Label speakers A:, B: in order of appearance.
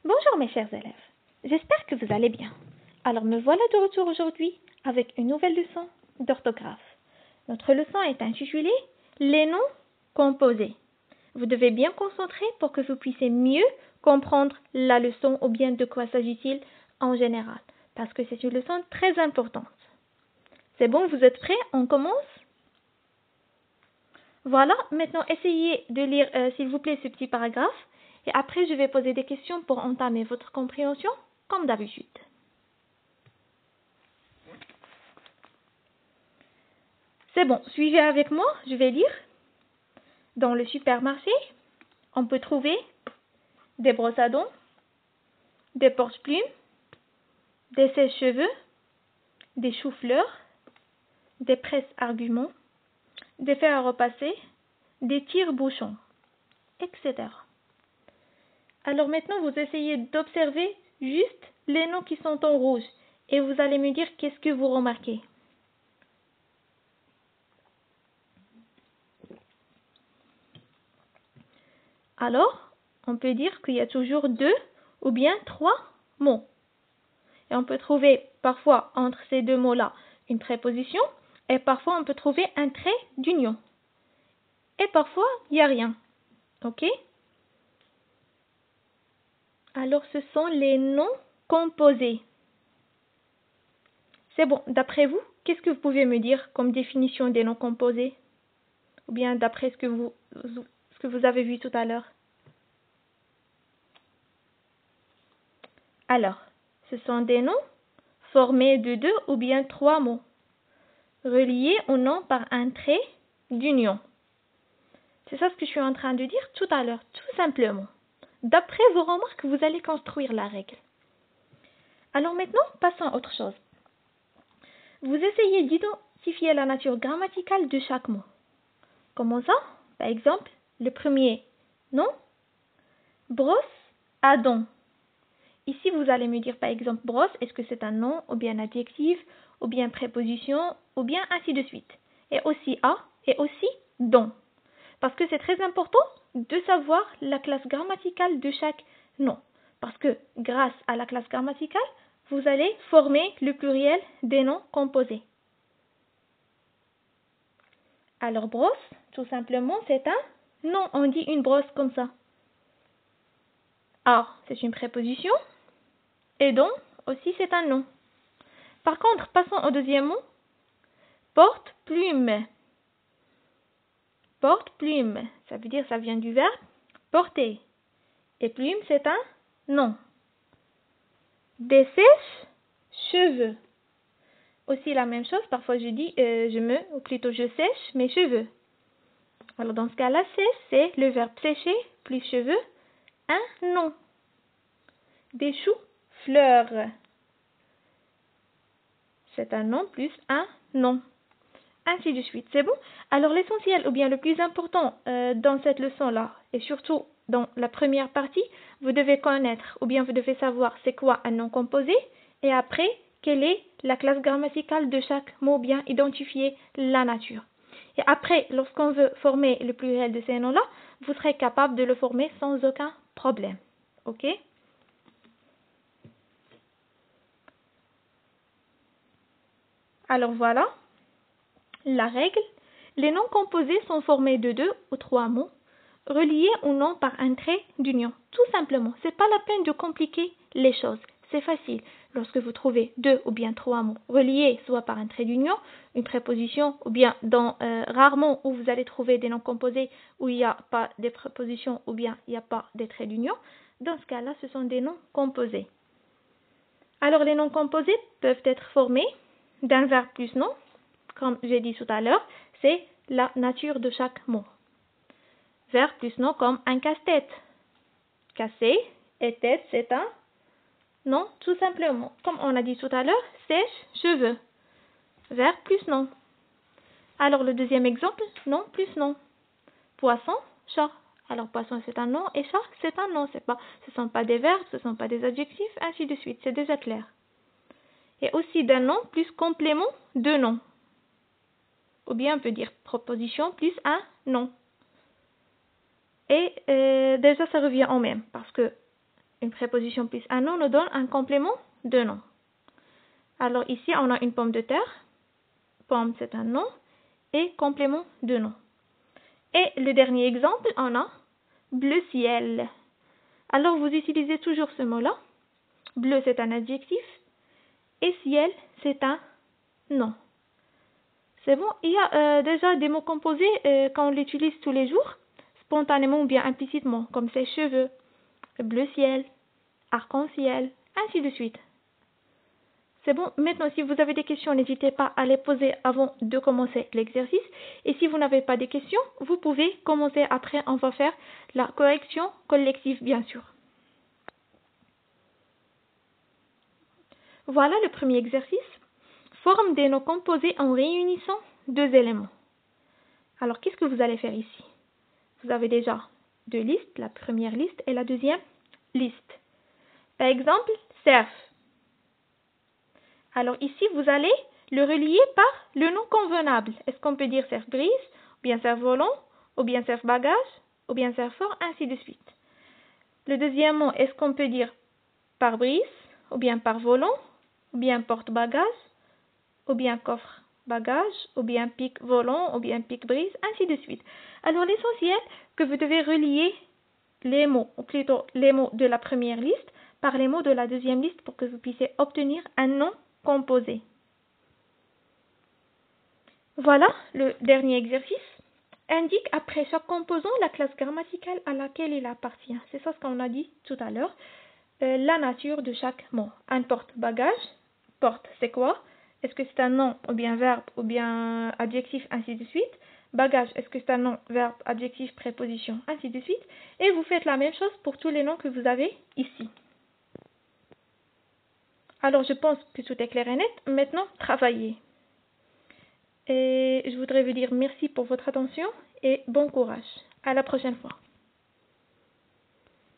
A: Bonjour mes chers élèves, j'espère que vous allez bien. Alors me voilà de retour aujourd'hui avec une nouvelle leçon d'orthographe. Notre leçon est intitulée « Les noms composés ». Vous devez bien concentrer pour que vous puissiez mieux comprendre la leçon ou bien de quoi s'agit-il en général, parce que c'est une leçon très importante. C'est bon, vous êtes prêts? On commence? Voilà, maintenant essayez de lire s'il vous plaît ce petit paragraphe. Et après, je vais poser des questions pour entamer votre compréhension, comme d'habitude. C'est bon, suivez avec moi, je vais lire. Dans le supermarché, on peut trouver des brosses à dents, des porte-plumes, des sèche-cheveux, des choux-fleurs, des presses-arguments, des fers à repasser, des tire-bouchons, etc. Alors maintenant, vous essayez d'observer juste les noms qui sont en rouge et vous allez me dire qu'est-ce que vous remarquez. Alors, on peut dire qu'il y a toujours 2 ou bien 3 mots. Et on peut trouver parfois entre ces 2 mots-là une préposition et parfois on peut trouver un trait d'union. Et parfois, il n'y a rien. Ok? Alors, ce sont les noms composés. C'est bon. D'après vous, qu'est-ce que vous pouvez me dire comme définition des noms composés? Ou bien d'après ce que vous avez vu tout à l'heure? Alors, ce sont des noms formés de 2 ou bien 3 mots, reliés au nom par un trait d'union. C'est ça ce que je suis en train de dire tout à l'heure, tout simplement. D'après vos remarques, vous allez construire la règle. Alors maintenant, passons à autre chose. Vous essayez d'identifier la nature grammaticale de chaque mot. Comment ça? Par exemple, le premier nom, brosse à dents. Ici, vous allez me dire par exemple brosse, est-ce que c'est un nom, ou bien adjectif, ou bien préposition, ou bien ainsi de suite. Et aussi à, et aussi dents. Parce que c'est très important de savoir la classe grammaticale de chaque nom. Parce que grâce à la classe grammaticale, vous allez former le pluriel des noms composés. Alors brosse, tout simplement, c'est un nom. On dit une brosse comme ça. À, c'est une préposition. Et donc, aussi, c'est un nom. Par contre, passons au deuxième mot. Porte-plume. Porte-plume, ça veut dire, ça vient du verbe porter. Et plume, c'est un nom. Des sèche-cheveux. Aussi la même chose, parfois je dis, ou plutôt je sèche mes cheveux. Alors dans ce cas-là, sèche, c'est le verbe sécher plus cheveux, un nom. Des choux-fleurs. C'est un nom plus un nom. Ainsi de suite, c'est bon? Alors l'essentiel ou bien le plus important dans cette leçon-là, et surtout dans la première partie, vous devez connaître ou bien vous devez savoir c'est quoi un nom composé et après, quelle est la classe grammaticale de chaque mot, bien identifier la nature. Et après, lorsqu'on veut former le pluriel de ces noms-là, vous serez capable de le former sans aucun problème. Ok? Alors voilà. La règle, les noms composés sont formés de 2 ou 3 mots, reliés au nom par un trait d'union. Tout simplement, c'est pas la peine de compliquer les choses. C'est facile. Lorsque vous trouvez 2 ou bien 3 mots reliés soit par un trait d'union, une préposition, ou bien rarement où vous allez trouver des noms composés où il n'y a pas de prépositions ou bien il n'y a pas de traits d'union, dans ce cas-là, ce sont des noms composés. Alors, les noms composés peuvent être formés d'un verbe plus nom, comme j'ai dit tout à l'heure, c'est la nature de chaque mot. Verbe plus nom comme un casse-tête. Casser et tête, c'est un nom tout simplement. Comme on a dit tout à l'heure, sèche, cheveux. Verbe plus nom. Alors le deuxième exemple, nom plus nom. Poisson, chat. Alors poisson c'est un nom et chat c'est un nom. Ce ne sont pas des verbes, ce ne sont pas des adjectifs, ainsi de suite. C'est déjà clair. Et aussi d'un nom plus complément de nom. Ou bien on peut dire proposition plus un nom. Et déjà ça revient au même parce que une préposition plus un nom nous donne un complément de nom. Alors ici, on a une pomme de terre. Pomme, c'est un nom. Et complément de nom. Et le dernier exemple, on a bleu ciel. Alors, vous utilisez toujours ce mot-là. Bleu, c'est un adjectif. Et ciel, c'est un nom. C'est bon, il y a déjà des mots composés quand on l'utilise tous les jours, spontanément ou bien implicitement, comme ses cheveux, bleu ciel, arc-en-ciel, ainsi de suite. C'est bon, maintenant si vous avez des questions, n'hésitez pas à les poser avant de commencer l'exercice. Et si vous n'avez pas de questions, vous pouvez commencer après, on va faire la correction collective bien sûr. Voilà le premier exercice. Forme des noms composés en réunissant deux éléments. Alors, qu'est-ce que vous allez faire ici? Vous avez déjà deux listes, la première liste et la deuxième liste. Par exemple, surf. Alors ici, vous allez le relier par le nom convenable. Est-ce qu'on peut dire surf brise, ou bien surf volant, ou bien surf bagage, ou bien surf fort, ainsi de suite. Le deuxième mot, est-ce qu'on peut dire par brise, ou bien par volant, ou bien porte-bagage, ou bien coffre-bagage, ou bien pic volant, ou bien pic brise, ainsi de suite. Alors l'essentiel, que vous devez relier les mots, ou plutôt les mots de la première liste, par les mots de la deuxième liste pour que vous puissiez obtenir un nom composé. Voilà le dernier exercice. Indique après chaque composant la classe grammaticale à laquelle il appartient. C'est ça ce qu'on a dit tout à l'heure. La nature de chaque mot. Un porte-bagage. Porte, c'est quoi? Est-ce que c'est un nom, ou bien verbe, ou bien adjectif, ainsi de suite? Bagage, est-ce que c'est un nom, verbe, adjectif, préposition, ainsi de suite? Et vous faites la même chose pour tous les noms que vous avez ici. Alors, je pense que tout est clair et net. Maintenant, travaillez. Et je voudrais vous dire merci pour votre attention et bon courage. À la prochaine fois.